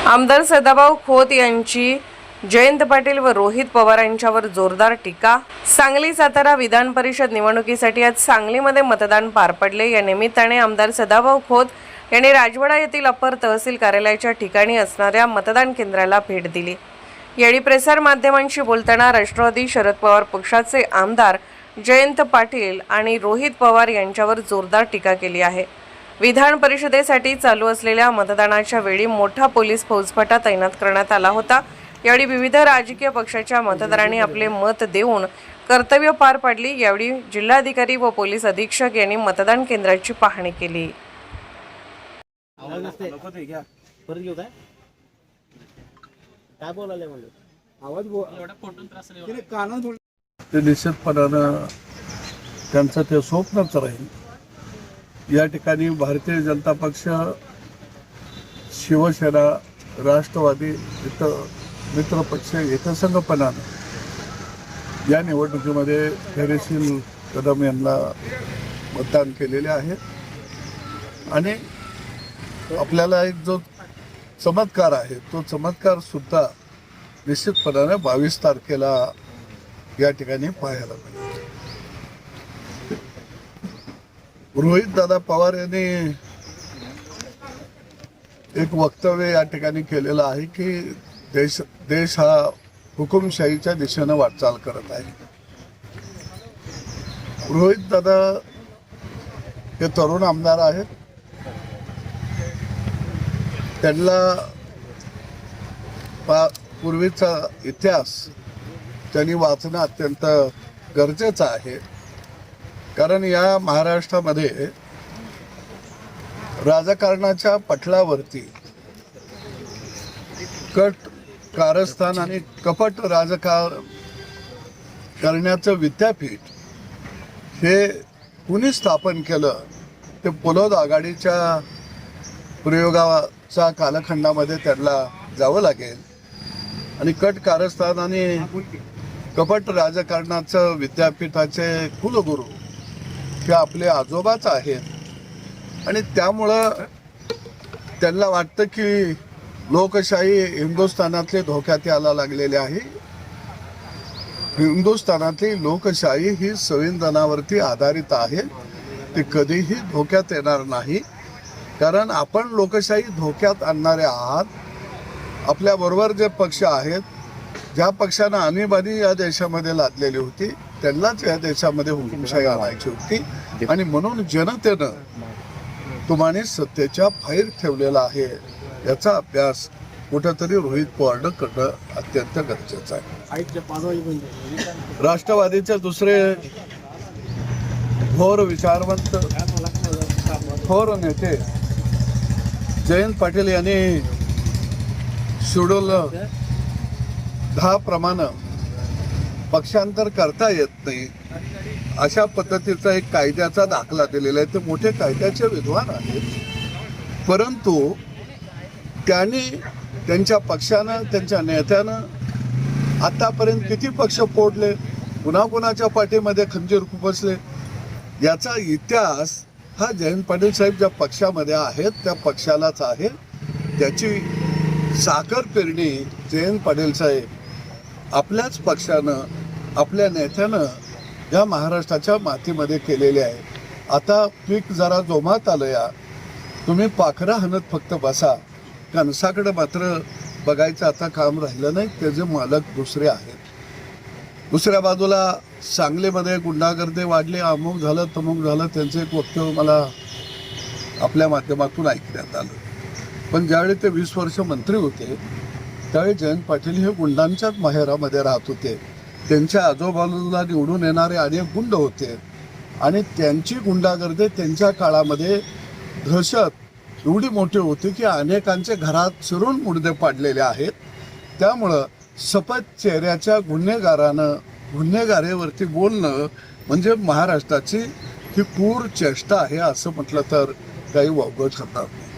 आमदार सदाभाऊ खोत यांची जयंत पाटील व रोहित पवार यांच्यावर जोरदार टीका। सांगली सातारा विधान परिषद निवडणुकीसाठी आज सांगलीमध्ये मतदान पार पडले। या निमित्ताने आमदार सदाभाऊ खोत यांनी राजवाडा येथील अप्पर तहसील कार्यालयाच्या ठिकाणी असणाऱ्या मतदान केंद्राला भेट दिली। यावेळी प्रसार माध्यमांशी बोलताना राष्ट्रवादी शरद पवार पक्षाचे आमदार जयंत पाटील आणि रोहित पवार यांच्यावर जोरदार टीका केली आहे। विधान परिषदेसाठी चालू असलेल्या मतदानाच्या वेळी मोठा पोलीस फौजफाटा तैनात करण्यात आला होता। यावेळी विविध राजकीय पक्षाच्या मतदारांनी आपले मत देऊन कर्तव्य पार पाडली। यावेळी जिल्हाधिकारी व पोलीस अधीक्षक यांनी मतदान केंद्राची पाहणी केली। ते निश्चितपणानं त्यांचं ते स्वप्नच राहील। या ठिकाणी भारतीय जनता पक्ष, शिवसेना, राष्ट्रवादी इतर मित्रपक्ष एकसंघपणानं या निवडणुकीमध्ये धैर्यशील कदम यांना मतदान केलेले आहे। आणि आपल्याला एक जो चमत्कार आहे तो चमत्कार सुद्धा निश्चितपणाने 22 तारखेला या ठिकाणी पाहायला मिळेल। रोहित दादा पवार यांनी एक वक्तव्य या ठिकाणी केलेलं आहे की देश हा हुकुमशाहीच्या दिशेने वाटचाल करत आहे। रोहित दादा हे तरुण आमदार आहेत। त्यांना पूर्वीचा इतिहास त्यांनी वाचणं अत्यंत गरजेचं आहे। कारण या महाराष्ट्रामध्ये राजकारणाच्या पटलावरती कट कारस्थान आणि कपट राजकारण करण्याचं विद्यापीठ हे कुणी स्थापन केलं ते पोलोद आघाडीच्या प्रयोगाच्या कालखंडामध्ये त्यांना जावं लागेल। आणि कट कारस्थान आणि कपट राजकारणाचं विद्यापीठाचे कुलगुरू हे आपले आजोबाच आहेत। आणि त्यामुळं त्यांना वाटतं की लोकशाही हिंदुस्थानातले धोक्यात यायला लागलेले आहे। हिंदुस्थानातली लोकशाही ही संविधानावरती आधारित आहे, ती कधीही धोक्यात येणार नाही। कारण आपण लोकशाही धोक्यात आणणारे आहात। आपल्याबरोबर जे पक्ष आहेत, ज्या पक्षानं आणीबाणी या देशामध्ये लादलेली होती त्यांनाच या देशामध्ये हुकुमशाही आणायची होती। आणि म्हणून जनतेनं तुम्हाला सत्तेच्या बाहेर ठेवलेला आहे। याचा अभ्यास कुठेतरी रोहित पवारनं करणं अत्यंत गरजेचं आहे। राष्ट्रवादीचे दुसरे थोर विचारवंत, थोर नेते जयंत पाटील यांनी शेड्यूल 10 प्रमाणे पक्षांतर करता येत नाही अशा पद्धतीचा एक कायद्याचा दाखला दिलेला आहे। ते मोठे कायद्याचे विद्वान आहेत, परंतु त्यांनी त्यांच्या पक्षानं, त्यांच्या नेत्यानं आतापर्यंत किती पक्ष फोडले, कुणाकुणाच्या पाठीमध्ये खंजीर खुपसले याचा इतिहास हा जयंत पाटील साहेब ज्या पक्षामध्ये आहेत त्या पक्षालाच आहे। त्याची साखर पेरणी जयंत पाटील साहेब आपल्याच पक्षानं, आपल्या नेत्यानं या महाराष्ट्राच्या मातीमध्ये केलेले आहे। आता पीक जरा जोमात आलं या, तुम्ही पाखरं हाणत फक्त बसा, कणसाकडे मात्र बघायचं आता काम राहिलं नाही। त्याचे मालक दुसरे आहेत। दुसऱ्या बाजूला सांगलीमध्ये गुंडागर्दी वाढली, अमुक झालं तमुक झालं, त्यांचं एक वक्तव्य मला आपल्या माध्यमातून ऐकण्यात आलं। पण ज्यावेळी ते 20 वर्ष मंत्री होते त्यावेळी जयंत पाटील हे गुंडांच्याच माहेरामध्ये राहत होते। त्यांच्या आजूबाजूला निवडून येणारे अनेक गुंड होते आणि त्यांची गुंडागर्दी त्यांच्या काळामध्ये दहशत एवढी मोठी होती की अनेकांचे घरात शिरून मुडदे पाडलेले आहेत। त्यामुळं सपत चेहऱ्याच्या गुन्हेगारावरती बोलणं म्हणजे महाराष्ट्राची ही क्रूर चेष्टा आहे असं म्हटलं तर काही वावगं ठरणार नाही।